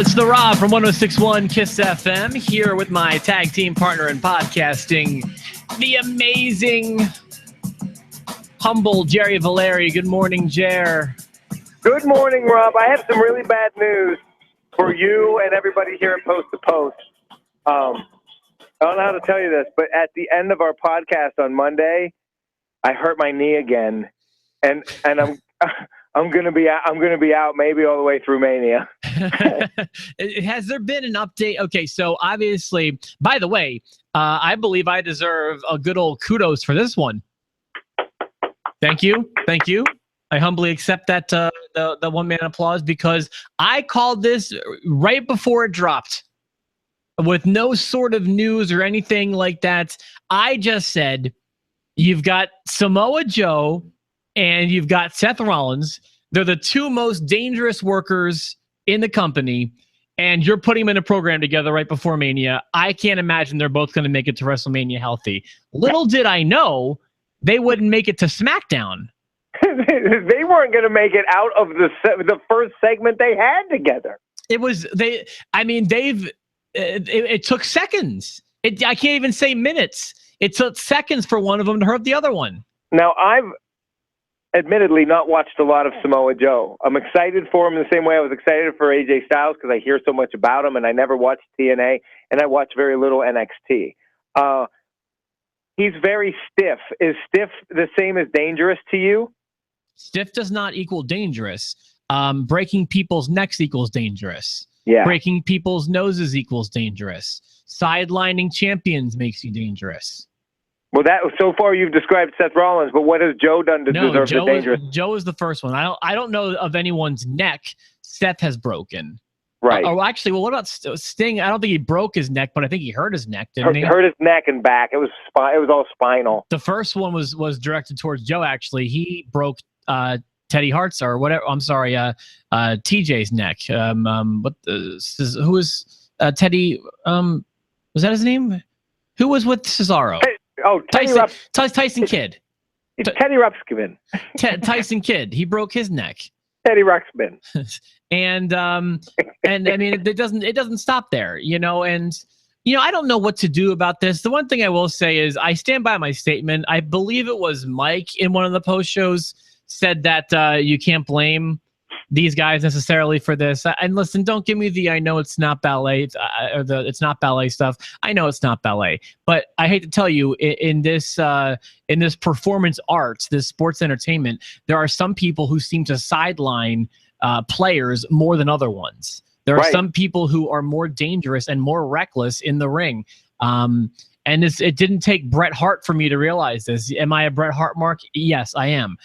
It's the Rob from 106.1 Kiss FM here with my tag team partner in podcasting, the amazing, humble Jerry Valeri. Good morning, Jer. Good morning, Rob. I have some really bad news for you and everybody here at Post to Post. I don't know how to tell you this, but at the end of our podcast on Monday, I hurt my knee again, and I'm gonna be out maybe all the way through Mania. Has there been an update? Okay, so obviously, by the way, I believe I deserve a good old kudos for this one. Thank you. I humbly accept that the one-man applause, because I called this right before it dropped with no sort of news or anything like that. I just said, you've got Samoa Joe and you've got Seth Rollins. They're the two most dangerous workers in the company, and you're putting them in a program together right before Mania. I can't imagine they're both going to make it to WrestleMania healthy. Little did I know they wouldn't make it to Smackdown. They weren't going to make it out of the first segment they had together. It took seconds. I can't even say minutes. It took seconds for one of them to hurt the other one. Now, I've admittedly not watched a lot of Samoa Joe. I'm excited for him the same way I was excited for AJ Styles, because I hear so much about him, and I never watched TNA, and I watch very little NXT. He's very stiff. Is stiff the same as dangerous to you? Stiff does not equal dangerous. Breaking people's necks equals dangerous. Yeah. Breaking people's noses equals dangerous. Sidelining champions makes you dangerous. Well, so far you've described Seth Rollins, but what has Joe done to deserve the dangerous? Joe is the first one. I don't know of anyone's neck Seth has broken. Right. Actually, what about Sting? I don't think he broke his neck, but I think he hurt his neck, didn't he? Hurt his neck and back. It was all spinal. The first one was directed towards Joe. Actually, he broke Teddy Hart's, or whatever. I'm sorry, TJ's neck. Who was Teddy? Was that his name? Who was with Cesaro? Tyson Kidd. It's Teddy Ruxpin. Tyson Kidd. He broke his neck. Teddy Ruxpin. And I mean, it doesn't stop there, and I don't know what to do about this. The one thing I will say is I stand by my statement. I believe it was Mike in one of the post shows said that you can't blame these guys necessarily for this. And listen, don't give me the I know it's not ballet it's not ballet stuff. I know it's not ballet, but I hate to tell you, in this performance arts, this sports entertainment, there are some people who seem to sideline players more than other ones. There are some people who are more dangerous and more reckless in the ring. And it didn't take Bret Hart for me to realize this. Am I a Bret Hart mark? Yes, I am.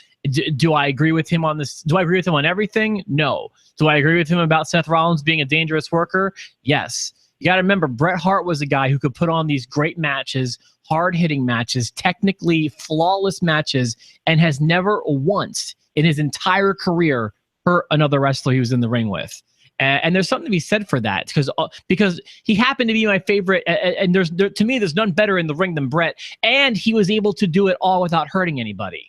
Do I agree with him on this? Do I agree with him on everything? No. Do I agree with him about Seth Rollins being a dangerous worker? Yes. You got to remember, Bret Hart was a guy who could put on these great matches, hard-hitting matches, technically flawless matches, and has never once in his entire career hurt another wrestler he was in the ring with. And there's something to be said for that, because he happened to be my favorite, and to me, there's none better in the ring than Bret, and he was able to do it all without hurting anybody.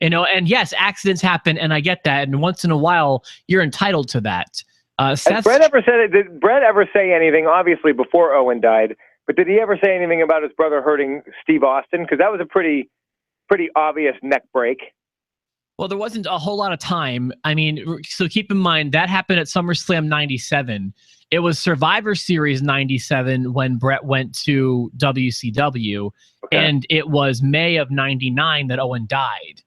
And yes, accidents happen, and I get that, and once in a while, you're entitled to that. Did Bret ever say anything, obviously before Owen died, but did he ever say anything about his brother hurting Steve Austin? Because that was a pretty obvious neck break. Well, there wasn't a whole lot of time. I mean, so keep in mind, that happened at SummerSlam 97. It was Survivor Series 97 when Bret went to WCW, and it was May of 99 that Owen died.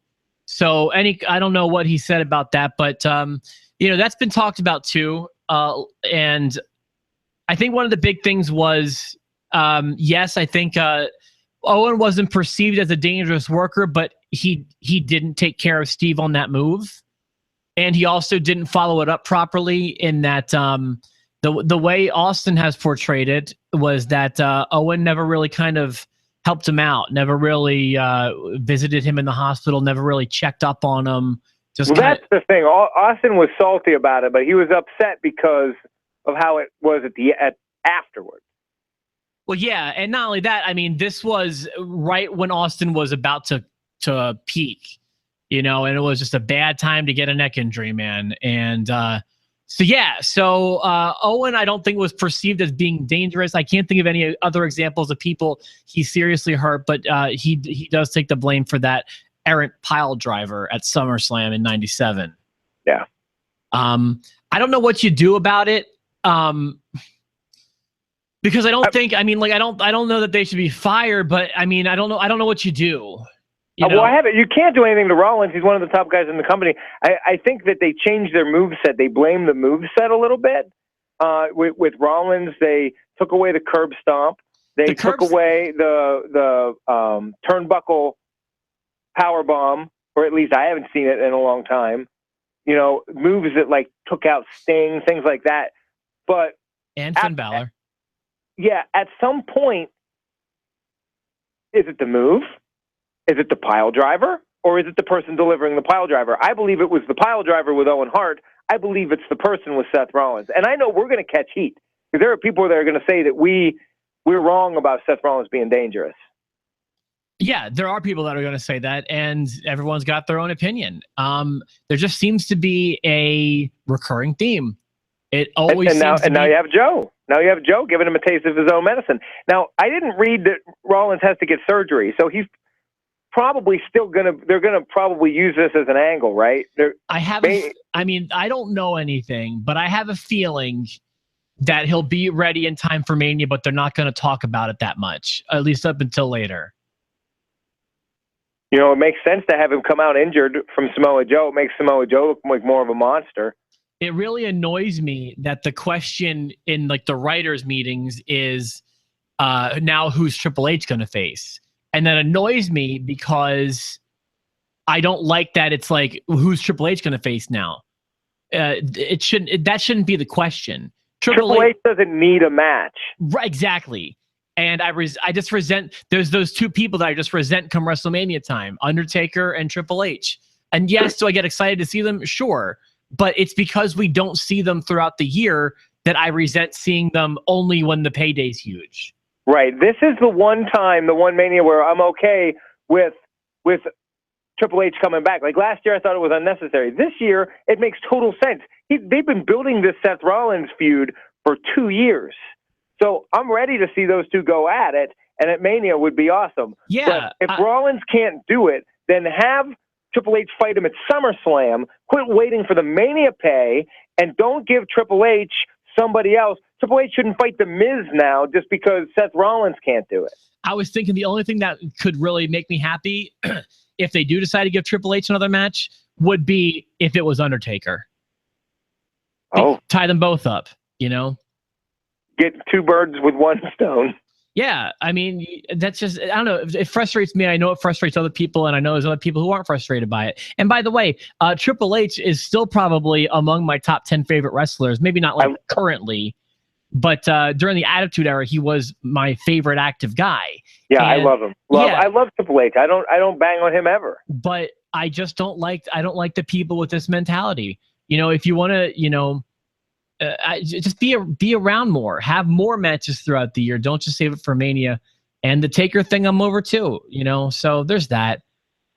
So I don't know what he said about that, but that's been talked about too. And I think one of the big things was, yes, I think Owen wasn't perceived as a dangerous worker, but he didn't take care of Steve on that move, and he also didn't follow it up properly. In that the way Austin has portrayed it was that Owen never really kind of helped him out, never really visited him in the hospital, never really checked up on him. That's the thing. Austin was salty about it, but he was upset because of how it was afterwards. Well, yeah, and not only that, I mean, this was right when Austin was about to peak, and it was just a bad time to get a neck injury, man. And So yeah, Owen, I don't think was perceived as being dangerous. I can't think of any other examples of people he seriously hurt, but he does take the blame for that errant pile driver at SummerSlam in '97. Yeah. I don't know what you do about it. Because I don't think, I mean, like, I don't know that they should be fired, but I mean, I don't know what you do. Well, you can't do anything to Rollins. He's one of the top guys in the company. I think that they changed their moveset. They blame the moveset a little bit. With Rollins, they took away the curb stomp. They took away the turnbuckle power bomb, or at least I haven't seen it in a long time. Moves that like took out Sting, things like that. And Finn Balor. Yeah, at some point, is it the move? Is it the pile driver? Or is it the person delivering the pile driver? I believe it was the pile driver with Owen Hart. I believe it's the person with Seth Rollins. And I know we're going to catch heat, because there are people that are going to say that we're wrong about Seth Rollins being dangerous. Yeah, there are people that are going to say that, and everyone's got their own opinion. There just seems to be a recurring theme. It always now you have Joe. Now you have Joe giving him a taste of his own medicine. Now, I didn't read that Rollins has to get surgery, so he's probably still they're gonna probably use this as an angle, right? I mean, I don't know anything, but I have a feeling that he'll be ready in time for Mania, but they're not going to talk about it that much, at least up until later. It makes sense to have him come out injured from Samoa Joe. It makes Samoa Joe look like more of a monster. It really annoys me that the question in like the writers' meetings is now who's Triple H going to face? And that annoys me because I don't like that it's like, who's Triple H going to face now? That shouldn't be the question. Triple H doesn't need a match. Right, exactly. And I just resent, there's those two people that I just resent come WrestleMania time, Undertaker and Triple H. And yes, do I get excited to see them? Sure. But it's because we don't see them throughout the year that I resent seeing them only when the payday's huge. Right. This is the one time, the one Mania where I'm okay with Triple H coming back. Like last year, I thought it was unnecessary. This year, it makes total sense. They've been building this Seth Rollins feud for 2 years. So I'm ready to see those two go at it, and at Mania would be awesome. Yeah. But if Rollins can't do it, then have Triple H fight him at SummerSlam, quit waiting for the Mania pay, and don't give Triple H somebody else. Triple H shouldn't fight The Miz now just because Seth Rollins can't do it. I was thinking the only thing that could really make me happy if they do decide to give Triple H another match would be if it was Undertaker. Tie them both up, Get two birds with one stone. Yeah, I mean, that's just, I don't know. It frustrates me. I know it frustrates other people, and I know there's other people who aren't frustrated by it. And by the way, Triple H is still probably among my top 10 favorite wrestlers. Maybe not like currently, but during the Attitude Era, he was my favorite active guy. Yeah, I love him. I love Triple H. I don't bang on him ever. But I just don't like the people with this mentality. If you want to, just be around more, have more matches throughout the year. Don't just save it for Mania. And the Taker thing, I'm over too. So there's that.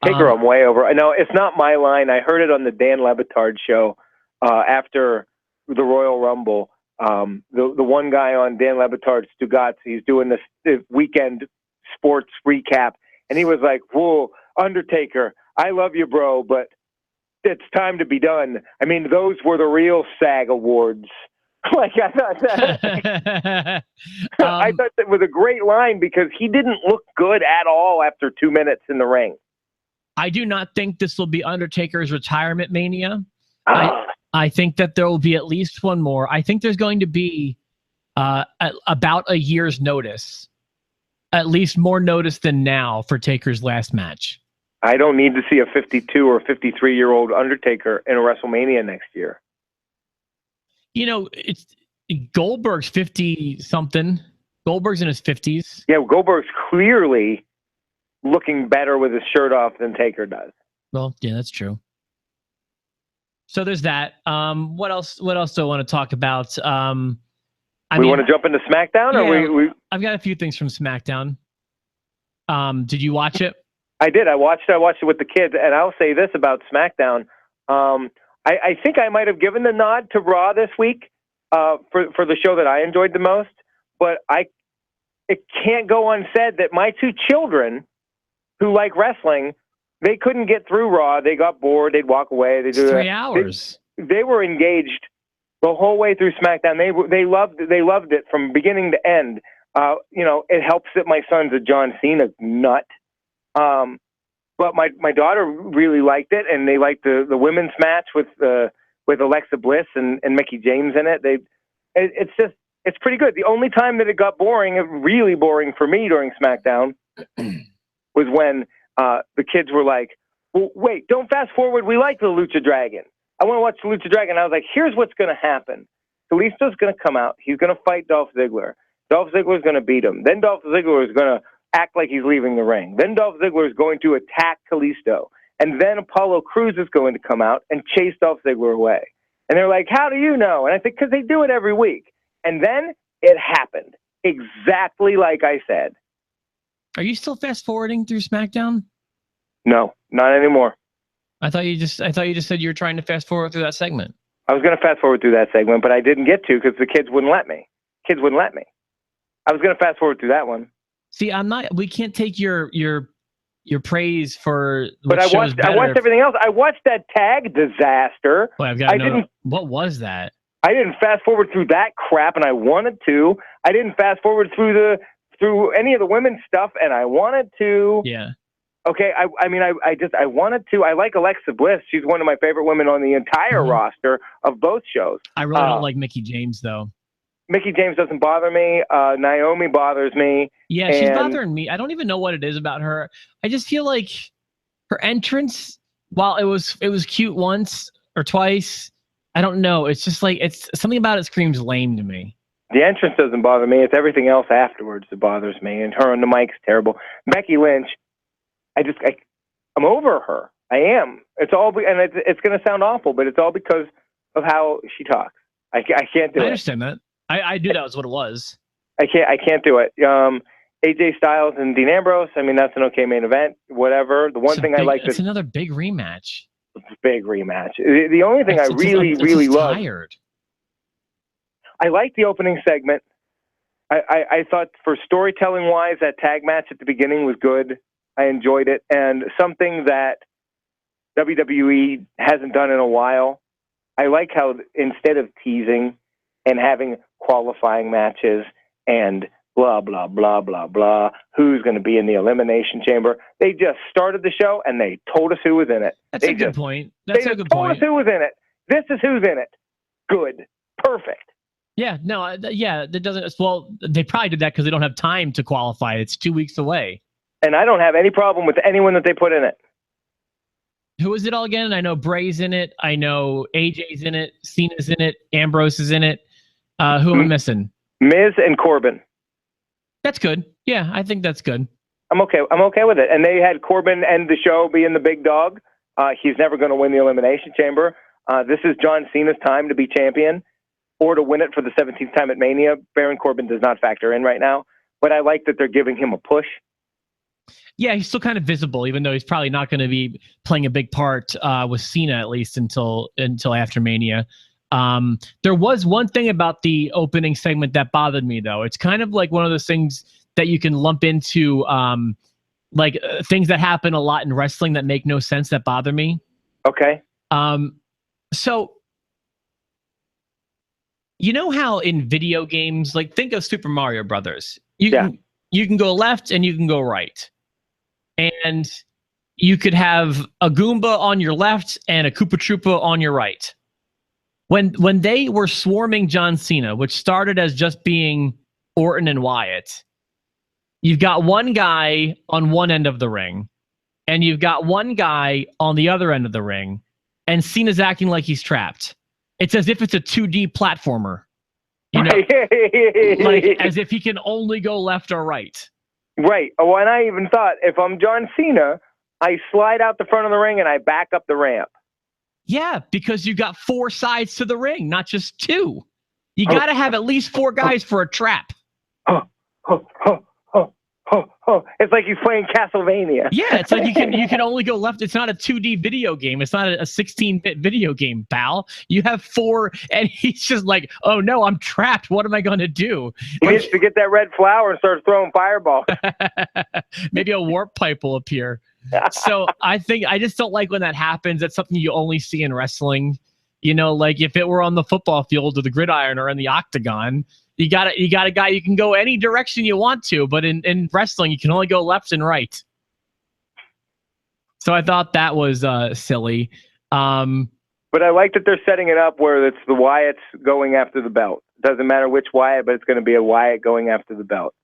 Taker, I'm way over. No, it's not my line. I heard it on the Dan Le Batard show after the Royal Rumble. The one guy on Dan Le Batard's Stugatz, he's doing this weekend sports recap, and he was like, "Whoa, Undertaker, I love you, bro, but it's time to be done." I mean, those were the real SAG awards. Like I thought that. I thought that was a great line because he didn't look good at all after 2 minutes in the ring. I do not think this will be Undertaker's retirement Mania. I think that there will be at least one more. I think there's going to be about a year's notice, at least more notice than now for Taker's last match. I don't need to see a 52 or 53-year-old Undertaker in a WrestleMania next year. It's Goldberg's 50-something. Goldberg's in his 50s. Yeah, Goldberg's clearly looking better with his shirt off than Taker does. Well, yeah, that's true. So there's that. What else do I want to talk about? We want to jump into SmackDown? Or I've got a few things from SmackDown. Did you watch it? I did. I watched it with the kids, and I'll say this about SmackDown. I think I might have given the nod to Raw this week for the show that I enjoyed the most, but it can't go unsaid that my two children who like wrestling, they couldn't get through Raw. They got bored. They'd walk away. They do 3 hours. They were engaged the whole way through SmackDown. They loved it from beginning to end. It helps that my son's a John Cena nut. But my daughter really liked it, and they liked the women's match with Alexa Bliss and Mickie James in it. It's pretty good. The only time that it got boring, really boring for me during SmackDown, was when the kids were like, well, wait, don't fast forward. We like the Lucha Dragon. I want to watch the Lucha Dragon. I was like, here's what's going to happen. Kalisto's going to come out. He's going to fight Dolph Ziggler. Dolph Ziggler is going to beat him. Then Dolph Ziggler is going to act like he's leaving the ring. Then Dolph Ziggler is going to attack Kalisto. And then Apollo Crews is going to come out and chase Dolph Ziggler away. And they're like, how do you know? And I think, because they do it every week. And then it happened. Exactly like I said. Are you still fast forwarding through SmackDown? No, not anymore. I thought you just said you were trying to fast forward through that segment. I was going to fast forward through that segment, but I didn't get to because the kids wouldn't let me. I was going to fast forward through that one. See, we can't take your praise for what I watched everything else. I watched that tag disaster. Well, what was that? I didn't fast forward through that crap, and I wanted to. I didn't fast forward through any of the women's stuff, and I wanted to. Yeah. Okay, I wanted to. I like Alexa Bliss. She's one of my favorite women on the entire roster of both shows. I really don't like Mickie James, though. Mickie James doesn't bother me. Naomi bothers me. Yeah, she's bothering me. I don't even know what it is about her. I just feel like her entrance, while it was cute once or twice, I don't know. It's just like, it's something about it screams lame to me. The entrance doesn't bother me. It's everything else afterwards that bothers me. And her on the mic's terrible. Becky Lynch, I'm over her. I am. It's going to sound awful, but it's all because of how she talks. I can't do it. I understand that. I knew that was what it was. I can't do it. AJ Styles and Dean Ambrose. I mean, that's an okay main event. Whatever. The one thing I like. It's another big rematch. Big rematch. The only thing I really love. I like the opening segment. I thought for storytelling wise, that tag match at the beginning was good. I enjoyed it, and something that WWE hasn't done in a while. I like how instead of teasing and having qualifying matches and blah, blah, blah, blah, blah, who's going to be in the Elimination Chamber, they just started the show and they told us who was in it. That's a good point. That's a good point. They told us who was in it. This is who's in it. Good. Perfect. Yeah, no, that doesn't, well, they probably did that because they don't have time to qualify. It's 2 weeks away. And I don't have any problem with anyone that they put in it. Who is it all again? I know Bray's in it. I know AJ's in it. Cena's in it. Ambrose is in it. Who am I missing? Miz and Corbin. That's good. Yeah, I think that's good. I'm okay with it. And they had Corbin end the show being the big dog. He's never going to win the Elimination Chamber. This is John Cena's time to be champion or to win it for the 17th time at Mania. Baron Corbin does not factor in right now, but I like that they're giving him a push. Yeah, he's still kind of visible, even though he's probably not going to be playing a big part with Cena, at least until after Mania. There was one thing about the opening segment that bothered me, though. It's kind of like one of those things that you can lump into things that happen a lot in wrestling that make no sense, that bother me. Okay. So, you know how in video games, like think of Super Mario Brothers. You can go left and you can go right. And you could have a Goomba on your left and a Koopa Troopa on your right. When they were swarming John Cena, which started as just being Orton and Wyatt, you've got one guy on one end of the ring, and you've got one guy on the other end of the ring, and Cena's acting like he's trapped. It's as if it's a 2D platformer. You know, like as if he can only go left or right. Right. Oh, and I even thought, if I'm John Cena, I slide out the front of the ring and I back up the ramp. Yeah, because you got 4 sides to the ring, not just 2. You got to have at least 4 guys for a trap. It's like he's playing Castlevania. Yeah, it's like you can only go left. It's not a 2D video game. It's not a 16-bit video game, pal. You have 4, and he's just like, oh no, I'm trapped. What am I going to do? He needs to get that red flower and start throwing fireballs. Maybe a warp pipe will appear. So I just don't like when that happens. That's something you only see in wrestling. You know, like if it were on the football field or the gridiron or in the octagon, you got a guy you can go any direction you want to, but in wrestling you can only go left and right. So I thought that was silly. But I like that they're setting it up where it's the Wyatts going after the belt. It doesn't matter which Wyatt, but it's going to be a Wyatt going after the belt.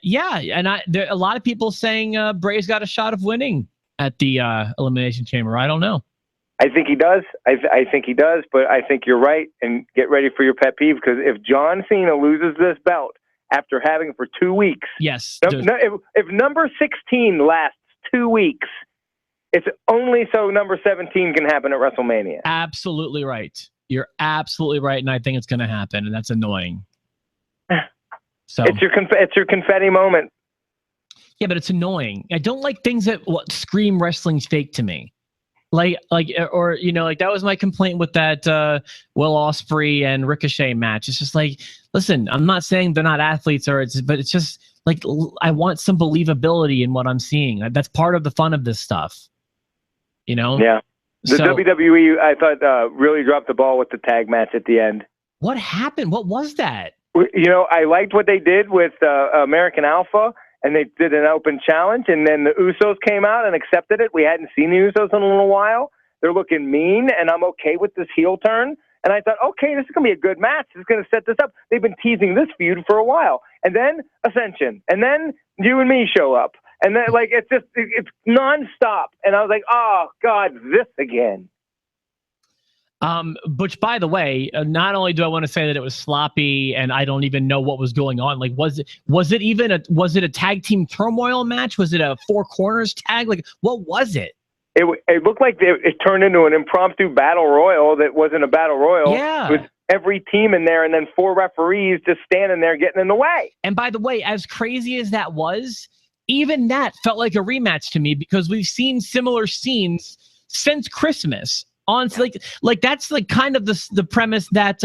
Yeah, and there a lot of people saying Bray's got a shot of winning at the Elimination Chamber. I don't know. I think he does. I think he does, but I think you're right. And get ready for your pet peeve, because if John Cena loses this belt after having it for 2 weeks, yes. If number 16 lasts 2 weeks, it's only so number 17 can happen at WrestleMania. Absolutely right. You're absolutely right, and I think it's going to happen, and that's annoying. So it's your confetti moment. Yeah, but it's annoying. I don't like things that scream wrestling's fake to me. Like, or you know, like that was my complaint with that Will Ospreay and Ricochet match. It's just like, listen, I'm not saying they're not athletes, but it's just like I want some believability in what I'm seeing. That's part of the fun of this stuff. You know? Yeah. The WWE, I thought, really dropped the ball with the tag match at the end. What happened? What was that? You know, I liked what they did with American Alpha. And they did an open challenge, and then the Usos came out and accepted it. We hadn't seen the Usos in a little while. They're looking mean, and I'm okay with this heel turn. And I thought, okay, this is going to be a good match. This is going to set this up. They've been teasing this feud for a while. And then Ascension. And then you and me show up. And then, like, it's nonstop. And I was like, oh, God, this again. Which, by the way, not only do I want to say that it was sloppy and I don't even know what was going on. Like, was it a tag team turmoil match? Was it a 4 corners tag? Like, what was it? It looked like it turned into an impromptu battle royal that wasn't a battle royal. Yeah. With every team in there and then 4 referees just standing there getting in the way. And by the way, as crazy as that was, even that felt like a rematch to me, because we've seen similar scenes since Christmas. On like that's like kind of the premise that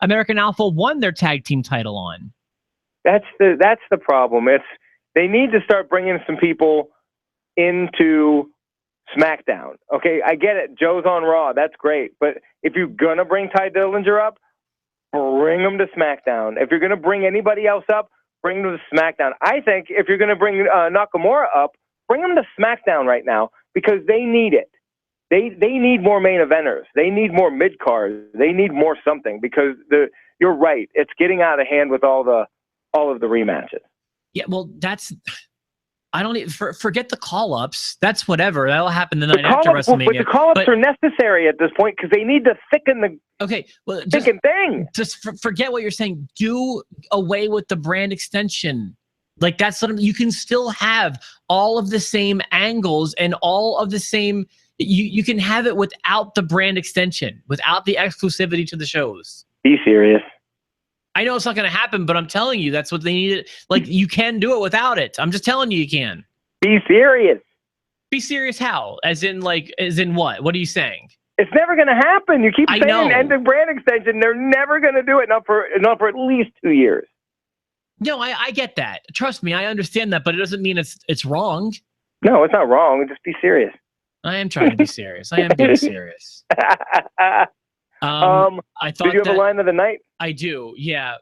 American Alpha won their tag team title on. That's the problem. They need to start bringing some people into SmackDown. Okay, I get it. Joe's on Raw. That's great. But if you're gonna bring Ty Dillinger up, bring him to SmackDown. If you're gonna bring anybody else up, bring them to SmackDown. I think if you're gonna bring Nakamura up, bring him to SmackDown right now, because they need it. They need more main eventers. They need more mid cards. They need more something, because you're right. It's getting out of hand with all of the rematches. Yeah, well, I don't even forget the call ups. That's whatever. That'll happen the night after WrestleMania. But the call ups are necessary at this point, because they need to thicken the thing. Just forget what you're saying. Do away with the brand extension. Like that's what you can still have all of the same angles and all of the same. You can have it without the brand extension, without the exclusivity to the shows. Be serious. I know it's not going to happen, but I'm telling you, that's what they need. Like, you can do it without it. I'm just telling you can. Be serious. Be serious how? As in what? What are you saying? It's never going to happen. You keep saying end of brand extension. They're never going to do it, not for at least 2 years. No, I get that. Trust me, I understand that, but it doesn't mean it's wrong. No, it's not wrong. Just be serious. I am trying to be serious. I am being serious. I thought. Did you have a line of the night? I do, yeah.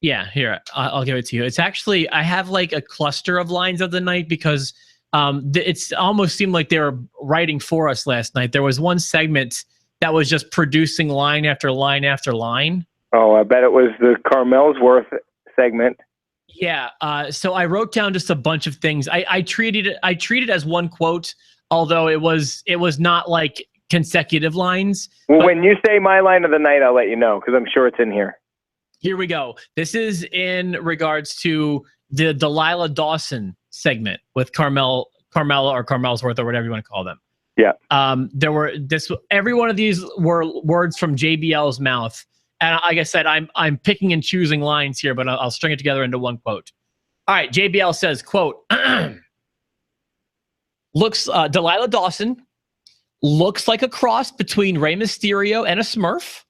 Yeah, here, I'll give it to you. It's actually, I have like a cluster of lines of the night, because it's almost seemed like they were writing for us last night. There was one segment that was just producing line after line after line. Oh, I bet it was the Ellsworth segment. Yeah, so I wrote down just a bunch of things. I treated it as one quote, although it was not like consecutive lines. Well, when you say my line of the night, I'll let you know, because I'm sure it's in here. Here we go. This is in regards to the Delilah Dawson segment with Carmella or Ellsworth or whatever you want to call them. Yeah. Every one of these were words from JBL's mouth And like I said, I'm picking and choosing lines here, but I'll string it together into one quote. All right, JBL says, quote, Delilah Dawson looks like a cross between Rey Mysterio and a Smurf.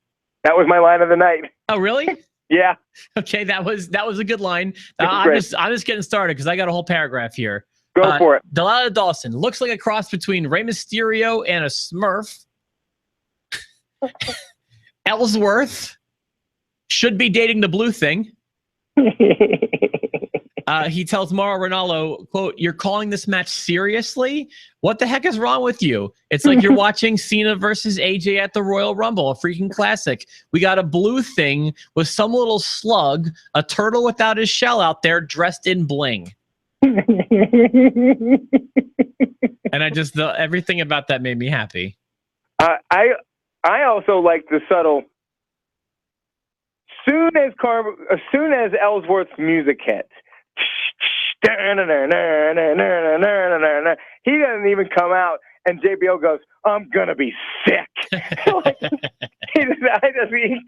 That was my line of the night. Oh, really? Yeah. Okay, that was a good line. I'm just getting started because I got a whole paragraph here. Go for it. Delilah Dawson looks like a cross between Rey Mysterio and a Smurf. Ellsworth should be dating the blue thing. He tells Mauro Ranallo, quote, "You're calling this match seriously? What the heck is wrong with you? It's like you're watching Cena versus AJ at the Royal Rumble, a freaking classic. We got a blue thing with some little slug, a turtle without his shell out there dressed in bling." And everything about that made me happy. I also like the subtle. Soon as Ellsworth's music hits, he doesn't even come out, and JBL goes, "I'm gonna be sick." Like, he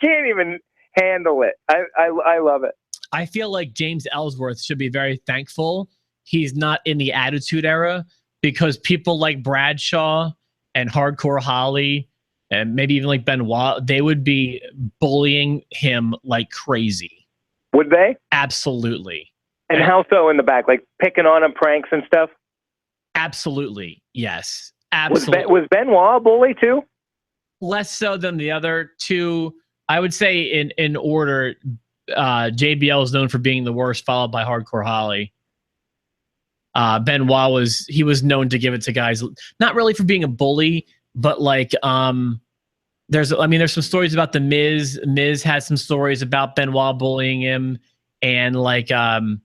can't even handle it. I love it. I feel like James Ellsworth should be very thankful he's not in the Attitude Era, because people like Bradshaw and Hardcore Holly and maybe even like Benoit, they would be bullying him like crazy. Would they? Absolutely. And how so in the back? Like picking on him, pranks and stuff? Absolutely. Yes. Absolutely. Was Benoit a bully too? Less so than the other two. I would say in order, JBL is known for being the worst, followed by Hardcore Holly. Benoit was known to give it to guys, not really for being a bully, but like there's some stories about the Miz. Miz has some stories about Benoit bullying him, and like one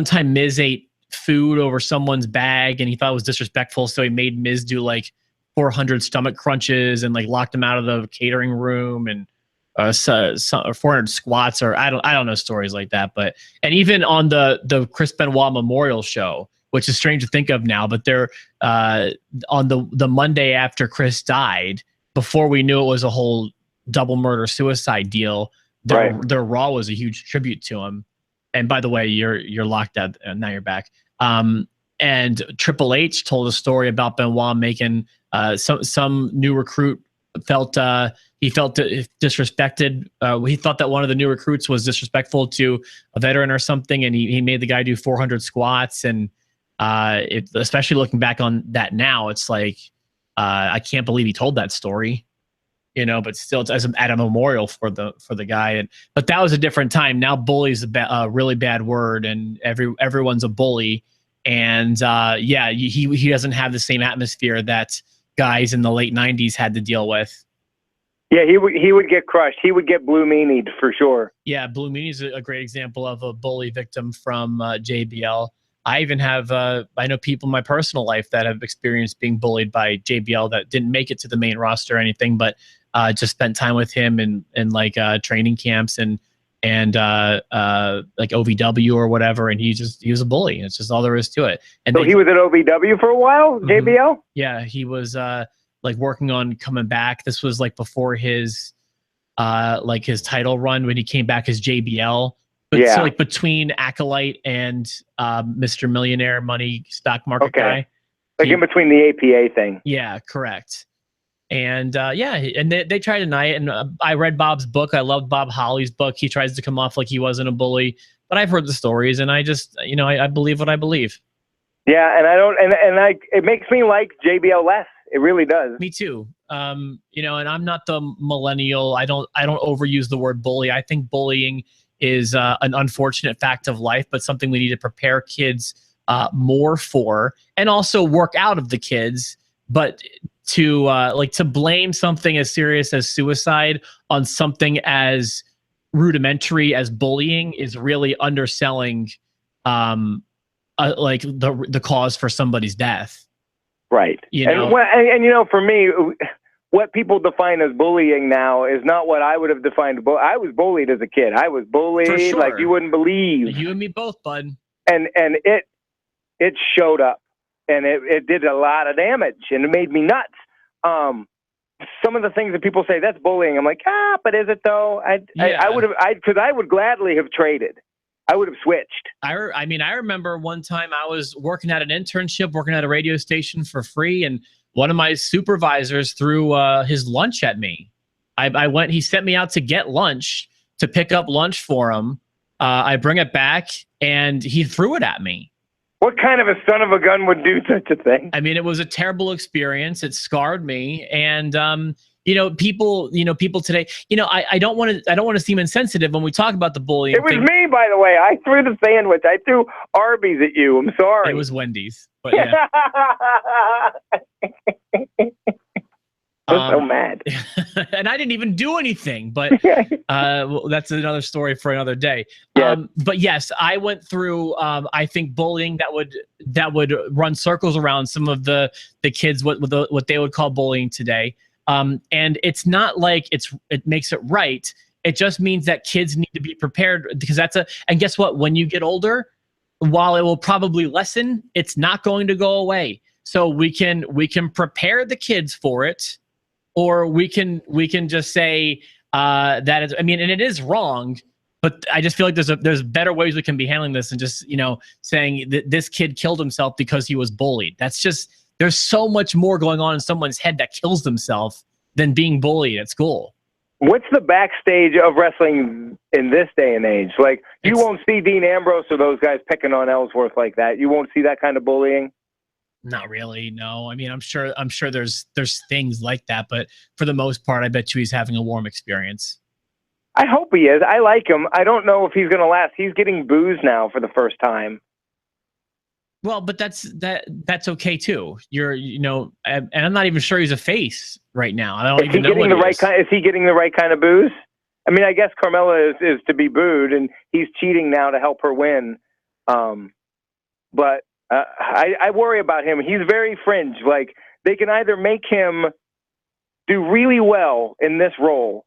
time Miz ate food over someone's bag and he thought it was disrespectful, so he made Miz do like 400 stomach crunches and like locked him out of the catering room, and 400 squats, or I don't know, stories like that. But and even on the Chris Benoit Memorial Show, which is strange to think of now, but they're on the Monday after Chris died, before we knew it was a whole double murder suicide deal, their Raw was a huge tribute to him. And by the way, you're locked out, now you're back. And Triple H told a story about Benoit making some new recruit felt disrespected. He thought that one of the new recruits was disrespectful to a veteran or something, and he made the guy do 400 squats. And especially looking back on that now, it's like I can't believe he told that story, but still it's at a memorial for the guy. But that was a different time. Now bully is a really bad word, and everyone's a bully. And he doesn't have the same atmosphere that guys in the late 90s had to deal with. Yeah, he would get crushed. He would get Blue Meanied for sure. Yeah, Blue Meanie is a great example of a bully victim from JBL. I even have I know people in my personal life that have experienced being bullied by JBL that didn't make it to the main roster or anything, but just spent time with him in like training camps and like OVW or whatever, and he was a bully. It's just all there is to it. And so he was at OVW for a while, JBL? Yeah, he was like working on coming back. This was like before his like his title run, when he came back as JBL. But yeah. So like between Acolyte and Mr. Millionaire Money Stock Market guy. Like in between the APA thing. Yeah, correct. And and they try to deny it. And I read Bob's book. I loved Bob Holly's book. He tries to come off like he wasn't a bully, but I've heard the stories, and I just, I believe what I believe. Yeah, and I don't, it makes me like JBL less. It really does. Me too. And I'm not the millennial. I don't overuse the word bully. I think bullying is an unfortunate fact of life, but something we need to prepare kids more for, and also work out of the kids. But to blame something as serious as suicide on something as rudimentary as bullying is really underselling like the cause for somebody's death. Right. And for me, what people define as bullying now is not what I would have defined. I was bullied as a kid. I was bullied like you wouldn't believe. You and me both, bud. And it showed up, and it did a lot of damage, and it made me nuts. some of the things that people say, that's bullying. I'm like, but is it though? Because I would gladly have traded. I would have switched. I remember one time I was working at an internship, working at a radio station for free, and one of my supervisors threw his lunch at me. He sent me out to get lunch, to pick up lunch for him. I bring it back, and he threw it at me. What kind of a son of a gun would do such a thing? I mean, it was a terrible experience. It scarred me, and people today. I don't want to seem insensitive when we talk about the bullying. It was me, by the way. I threw the sandwich. I threw Arby's at you. I'm sorry. It was Wendy's, but yeah. I'm so mad. And I didn't even do anything, but well, that's another story for another day. Yeah. But yes, I went through, I think, bullying that would run circles around some of the kids, what they would call bullying today. And it's not like it makes it right. It just means that kids need to be prepared, because and guess what? When you get older, while it will probably lessen, it's not going to go away. So we can prepare the kids for it. Or we can just say that it's, and it is wrong, but I just feel like there's better ways we can be handling this than just, saying that this kid killed himself because he was bullied. That's just, there's so much more going on in someone's head that kills themselves than being bullied at school. What's the backstage of wrestling in this day and age? Like, you won't see Dean Ambrose or those guys picking on Ellsworth like that. You won't see that kind of bullying. Not really, no. I'm sure there's things like that, but for the most part, I bet you he's having a warm experience. I hope he is. I like him. I don't know if he's going to last. He's getting booze now for the first time. Well, but that's okay too. And I'm not even sure he's a face right now. I don't even know what is he getting the right kind of booze? I guess Carmella is to be booed, and he's cheating now to help her win. But I worry about him. He's very fringe. Like, they can either make him do really well in this role,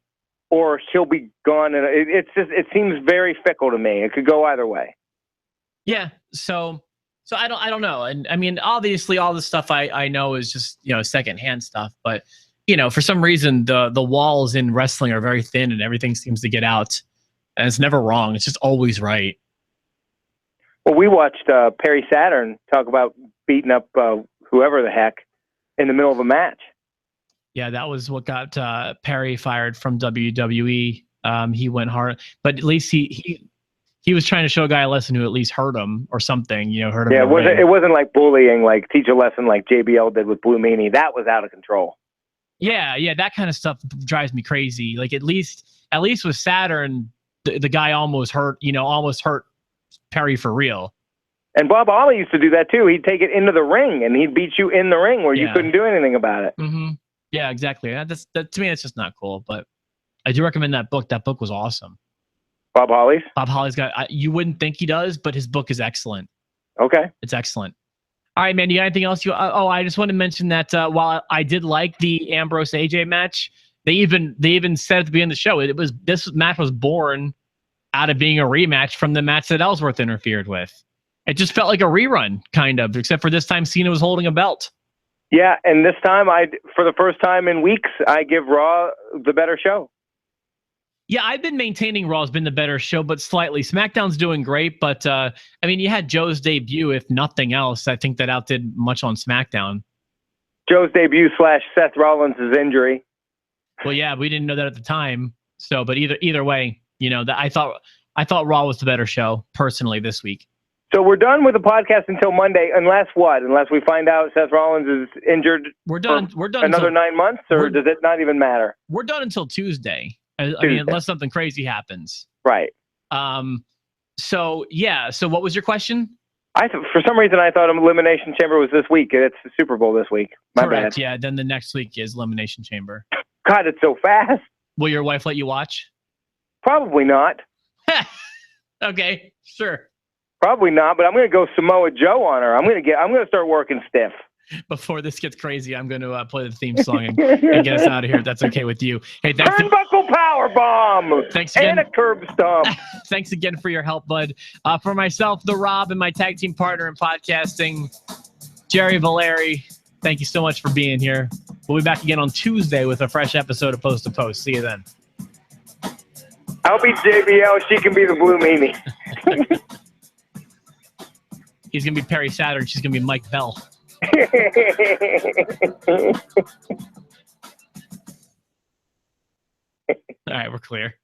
or he'll be gone. And it seems very fickle to me. It could go either way. Yeah. So I don't know. And obviously all the stuff I know is just, secondhand stuff, but for some reason the walls in wrestling are very thin and everything seems to get out, and it's never wrong. It's just always right. Well, we watched Perry Saturn talk about beating up whoever the heck in the middle of a match. Yeah, that was what got Perry fired from WWE. He went hard, but at least he was trying to show a guy a lesson who at least hurt him or something. Hurt him. Yeah, it wasn't like bullying, like teach a lesson like JBL did with Blue Meanie. That was out of control. Yeah, that kind of stuff drives me crazy. Like at least with Saturn, the guy almost hurt Perry for real. And Bob Holly used to do that too. He'd take it into the ring and he'd beat you in the ring where you couldn't do anything about it. Mm-hmm. Yeah, exactly. That to me, it's just not cool. But I do recommend that book. That book was awesome. Bob Holly's? Bob Holly's got. You wouldn't think he does, but his book is excellent. Okay, it's excellent. All right, man. You got anything else? I just want to mention that while I did like the Ambrose AJ match, they even said at the beginning of the show this match was born out of being a rematch from the match that Ellsworth interfered with. It just felt like a rerun, kind of, except for this time Cena was holding a belt. Yeah, and this time, for the first time in weeks, I give Raw the better show. Yeah, I've been maintaining Raw's been the better show, but slightly. SmackDown's doing great, but you had Joe's debut, if nothing else. I think that outdid much on SmackDown. Joe's debut / Seth Rollins' injury. Well, yeah, we didn't know that at the time. So, but either way, I thought Raw was the better show personally this week. So we're done with the podcast until Monday, unless we find out Seth Rollins is injured. We're done. We're done another 9 months, or does it not even matter? We're done until Tuesday. Unless something crazy happens. Right. So what was your question? For some reason I thought Elimination Chamber was this week. It's the Super Bowl this week. My bad. Yeah. Then the next week is Elimination Chamber. God, it's so fast. Will your wife let you watch? Probably not. Okay, sure. Probably not, but I'm going to go Samoa Joe on her. I'm going to start working stiff. Before this gets crazy, I'm going to play the theme song and get us out of here. If that's okay with you. Hey, turnbuckle power bomb. Thanks again. And a curb stomp. Thanks again for your help, bud. For myself, the Rob, and my tag team partner in podcasting, Jerry Valeri. Thank you so much for being here. We'll be back again on Tuesday with a fresh episode of Post to Post. See you then. I'll be JBL. She can be the Blue Meanie. He's going to be Perry Saturn. She's going to be Mike Bell. All right, we're clear.